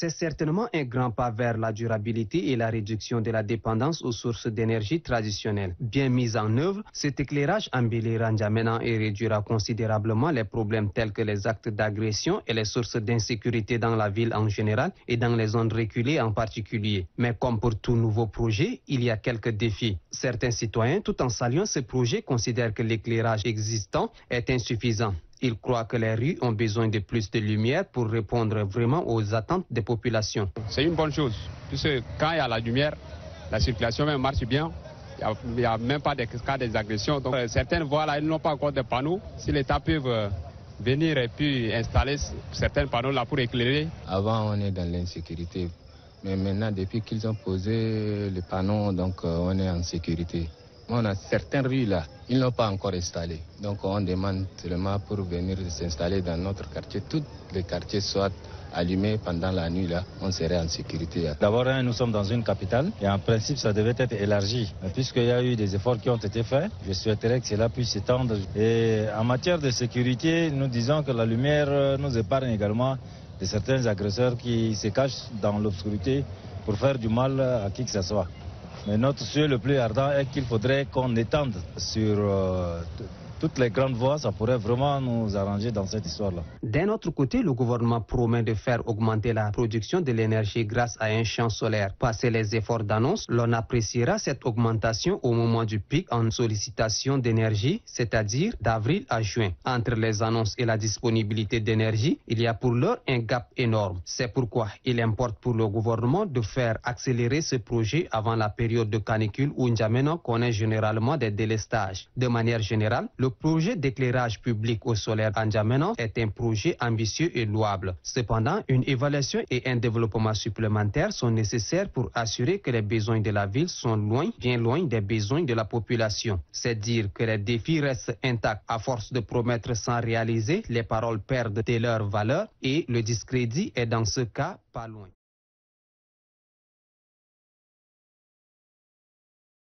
C'est certainement un grand pas vers la durabilité et la réduction de la dépendance aux sources d'énergie traditionnelles. Bien mis en œuvre, cet éclairage embellira N'Djamena et réduira considérablement les problèmes tels que les actes d'agression et les sources d'insécurité dans la ville en général et dans les zones reculées en particulier. Mais comme pour tout nouveau projet, il y a quelques défis. Certains citoyens, tout en saluant ce projet, considèrent que l'éclairage existant est insuffisant. Ils croient que les rues ont besoin de plus de lumière pour répondre vraiment aux attentes des populations. C'est une bonne chose, puisque quand il y a la lumière, la circulation même marche bien. Il n'y a même pas de cas d'agression. Donc certaines voies là, ils n'ont pas encore de panneaux. Si l'État peut venir et puis installer certains panneaux là pour éclairer. Avant, on est dans l'insécurité. Mais maintenant, depuis qu'ils ont posé les panneaux, donc on est en sécurité. On a certaines rues là, ils n'ont pas encore installé. Donc on demande seulement pour venir s'installer dans notre quartier. Tous les quartiers soient allumés pendant la nuit là, on serait en sécurité. D'abord, nous sommes dans une capitale et en principe ça devait être élargi. Mais puisqu'il y a eu des efforts qui ont été faits, je souhaiterais que cela puisse s'étendre. Et en matière de sécurité, nous disons que la lumière nous épargne également de certains agresseurs qui se cachent dans l'obscurité pour faire du mal à qui que ce soit. Mais notre souhait le plus ardent est qu'il faudrait qu'on étende sur toutes les grandes voies. Ça pourrait vraiment nous arranger dans cette histoire-là. D'un autre côté, le gouvernement promet de faire augmenter la production de l'énergie grâce à un champ solaire. Passé les efforts d'annonce, l'on appréciera cette augmentation au moment du pic en sollicitation d'énergie, c'est-à-dire d'avril à juin. Entre les annonces et la disponibilité d'énergie, il y a pour l'heure un gap énorme. C'est pourquoi il importe pour le gouvernement de faire accélérer ce projet avant la période de canicule où N'Djamena connaît généralement des délestages. De manière générale, le projet d'éclairage public au solaire à N'Djamena est un projet ambitieux et louable. Cependant, une évaluation et un développement supplémentaire sont nécessaires pour assurer que les besoins de la ville sont loin, bien loin des besoins de la population. C'est dire que les défis restent intacts. À force de promettre sans réaliser, les paroles perdent de leur valeur et le discrédit est dans ce cas pas loin.